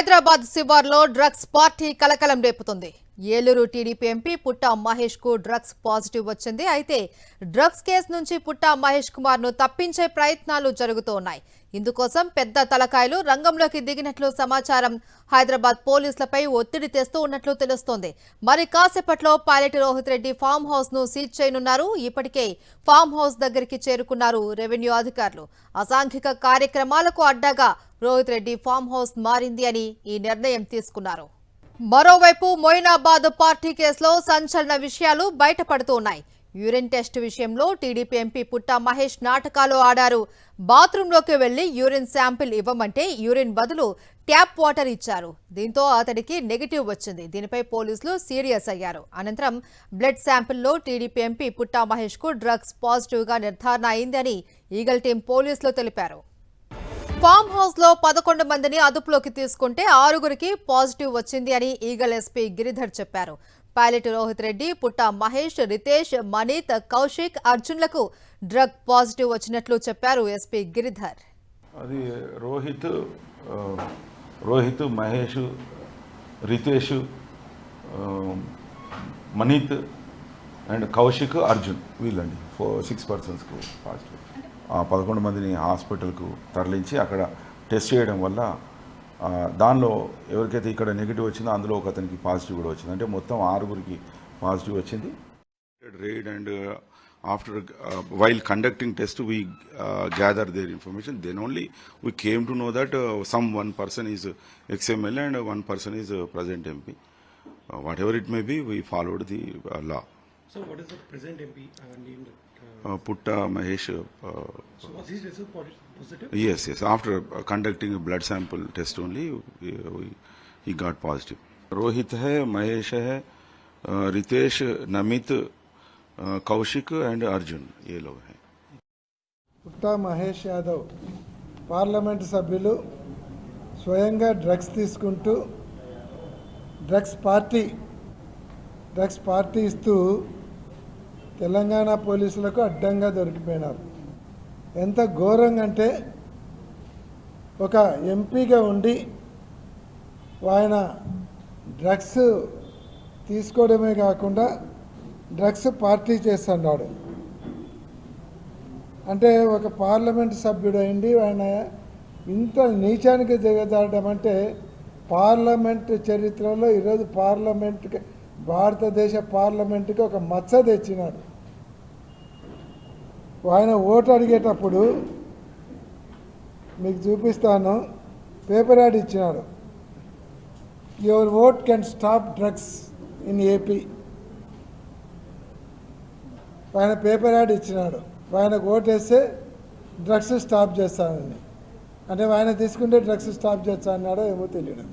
Hyderabad శివార్లో drugs party కలకలం రేపుతుంది. Eluru TDP MP పుట్టా మహేష్ కు drugs positive వచ్చింది. అయితే డ్రగ్స్ కేసు నుంచి పుట్టా మహేష్ కుమార్ ను తప్పించే ప్రయత్నాలు జరుగుతున్నాయి. ఇందుకోసం పెద్ద తలకాయలు రంగంలోకి దిగినట్లు సమాచారం. హైదరాబాద్ పోలీసులపై ఒత్తిడి తెస్తూ ఉన్నట్లు తెలుస్తోంది. మరి కాసేపట్లో pilot Rohit Reddy farm house ను సీజ్ చేయనున్నారు. ఇప్పటికే ఫామ్ హౌస్ దగ్గరికి చేరుకున్నారు రెవెన్యూ అధికారులు. అసాంఘిక కార్యక్రమాలకు అడ్డాగా రోహిత్ రెడ్డి ఫామ్ హౌస్ మారింది అని ఈ నిర్ణయం తీసుకున్నారు. మరోవైపు మొయినాబాద్ పార్టీ కేసులో సంచలన విషయాలు బయటపడుతూ ఉన్నాయి. యూరిన్ టెస్ట్ విషయంలో టీడీపీ ఎంపీ పుట్టా మహేష్ నాటకాలు ఆడారు. బాత్రూంలోకి వెళ్లి యూరిన్ శాంపిల్ ఇవ్వమంటే యూరిన్ బదులు ట్యాప్ వాటర్ ఇచ్చారు. దీంతో అతడికి నెగిటివ్ వచ్చింది. దీనిపై పోలీసులు సీరియస్ అయ్యారు. అనంతరం బ్లడ్ శాంపిల్లో టీడీపీ ఎంపీ పుట్టా మహేష్ కు డ్రగ్స్ పాజిటివ్ గా నిర్ధారణ అయిందని ఈగల్ టీం పోలీసులు తెలిపారు. ఫామ్ హౌస్ లో 11 మందిని అదుపులోకి తీసుకుంటే 6గురికి పాజిటివ్ వచ్చింది అని ఈగల్ ఎస్పీ గిరిధర్ చెప్పారు. పైలట్ రోహిత్ రెడ్డి, పుట్టా మహేష్, రితేష్, మనీత్, కౌశిక్, అర్జున్లకు డ్రగ్ పాజిటివ్ వచ్చినట్లు చెప్పారు ఎస్పీ గిరిధర్. అది రోహిత్, మహేష్, రితేష్, మనీత్ అండ్ కౌశిక్, అర్జున్ వీళ్ళండి 6 పర్సన్స్కు పాజిటివ్. 11 మందిని హాస్పిటల్కు తరలించి అక్కడ టెస్ట్ చేయడం వల్ల దానిలో ఎవరికైతే ఇక్కడ నెగిటివ్ వచ్చిందో అందులో ఒక అతనికి పాజిటివ్ కూడా వచ్చింది. అంటే మొత్తం 6గురికి పాజిటివ్ వచ్చింది. Raid and after while conducting test we gather their information, then only we came to know that one person is XML and one person is present MP. Whatever it may be, we followed the law. So what is the present MP named? Putta Mahesh. So was his result positive? Yes. After conducting a blood sample test only, he got positive. Rohit hai, Mahesh hai, Ritesh, Namit, Kaushik and Arjun. ये लोग हैं. పుట్టా Mahesh Yadav parliament సభ్యులు స్వయంగా drugs తీసుకుంటూ drugs party ఇస్తూ తెలంగాణ పోలీసులకు అడ్డంగా దొరికిపోయినారు. ఎంత ఘోరంగా అంటే ఒక ఎంపీగా ఉండి ఆయన డ్రగ్స్ తీసుకోవడమే కాకుండా డ్రగ్స్ పార్టీ చేస్తున్నాడు. అంటే ఒక పార్లమెంట్ సభ్యుడు అయింది ఆయన ఇంత నీచానికి దిగజారడం అంటే పార్లమెంట్ చరిత్రలో ఈరోజు భారతదేశ పార్లమెంటుకి ఒక మచ్చ తెచ్చినాడు. ఆయన ఓటు అడిగేటప్పుడు మీకు చూపిస్తాను, పేపర్ యాడ్ ఇచ్చినాడు. Your vote can stop drugs in AP. ఆయన పేపర్ యాడ్ ఇచ్చినాడు. ఆయనకు ఓటు వేస్తే డ్రగ్స్ స్టాప్ చేస్తానని. అంటే ఆయన తీసుకుంటే డ్రగ్స్ స్టాప్ చేస్తా అన్నాడో ఏమో తెలియడం.